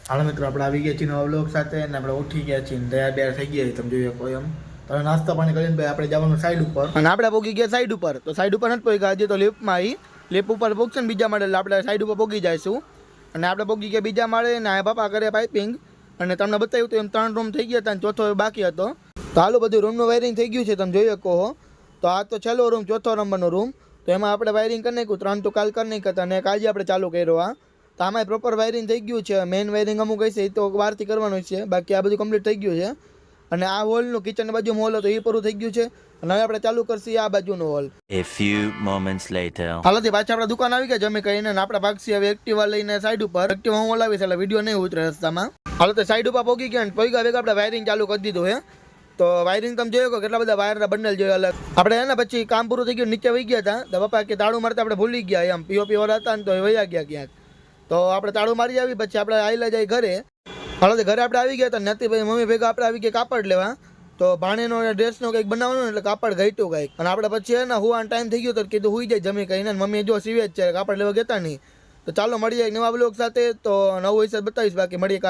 હાલો મિત્રો, આપણે આવી ગયા છીએ નવા વ્લોગ સાથે અને આપણે ઉઠી ગયા છીએ, તૈયાર બેર થઈ ગયા તમે જોઈએ કોઈ એમ. તો નાસ્તા પાણી કરીને ભાઈ આપણે જવાનું સાઈડ ઉપર, અને આપણે પોગી ગયા સાઈડ ઉપર. તો સાઈડ ઉપર નથી પહોંચ્યા હજી, તો લિફ્ટમાં આવી. લિફ્ટ ઉપર પહોંચશે ને બીજા માળે, એટલે આપણે સાઈડ ઉપર પોગી જઈશું. અને આપણે પોગી ગયા બીજા માળે, ને આ બાપા કરે પાઇપિંગ. અને તમને બતાવ્યું તો એમ 3 રૂમ થઈ ગયા હતા, અને ચોથો બાકી હતો. તો હાલો બધું રૂમનું વાયરિંગ થઈ ગયું છે, તમે જોઈ શકો છો. તો આ તો છેલ્લો રૂમ, ચોથો નંબરનો રૂમ. તો એમાં આપણે વાયરિંગ કરી નાખ્યું, 3 તો કાલ કરી નાખ્યા અને આજે આપણે ચાલુ કર્યો. આ તો આમાં પ્રોપર વાયરિંગ થઈ ગયું છે. મેઇન વાયરિંગ અમુક હશે એ તો વારથી કરવાનું છે, બાકી આ બધું કમ્પ્લીટ થઈ ગયું છે. અને આ હોલનું કિચન બાજુમાં હોલ હતો એ પૂરું થઈ ગયું છે. અને હવે આપણે ચાલુ કરશું આ બાજુનો hall. A few moments later. હાલોથી પાછા આપણે દુકાન આવી ગયા જમી કરીને, અને આપણે ભાગશી હવે એક્ટિવા લઈને સાઈડ ઉપર. એક્ટિવા હું લાવીશ એટલે વિડીયો નહીં ઉતરે રસ્તામાં. હાલો તો સાઈડ ઉપર પહોંચી ગયા, અને પહોંચ્યા ભેગા આપણે વાયરિંગ ચાલુ કરી દીધું હે. તો વાયરિંગ તમે જોયો કેટલા બધા વાયરના બંડલ જોયા અલગ. આપણે એને પછી કામ પૂરું થઈ ગયું, નીચે વહી ગયા હતા. તો પપ્પા કે તાળું મારતા આપણે ભૂલી ગયા એમ, પીઓપી વાળા હતા ને તો એ વયા ગયા ક્યાંક. તો આપણે તાળું મારી આવી, પછી આપણે આવેલા જાય ઘરે. હાલો તો ઘરે આપણે આવી ગયા હતા, નથી ભાઈ મમ્મી ભેગા આપણે આવી ગયા કાપડ લેવા. તો ભાણેનો ડ્રેસનો કંઈક બનાવવાનું એટલે કાપડ ઘટ્યું કંઈક. અને આપણે પછી ને હુવાનો ટાઈમ થઈ ગયો તો કીધું હુઈ જાય જમી કહીને. મમ્મી જો સીવે જ છે, કાપડ લેવા ગયા નહીં. તો ચાલો મળીએ નવા બ્લોગ સાથે. તો નવું વિશે બતાવીશ, બાકી મળીએ.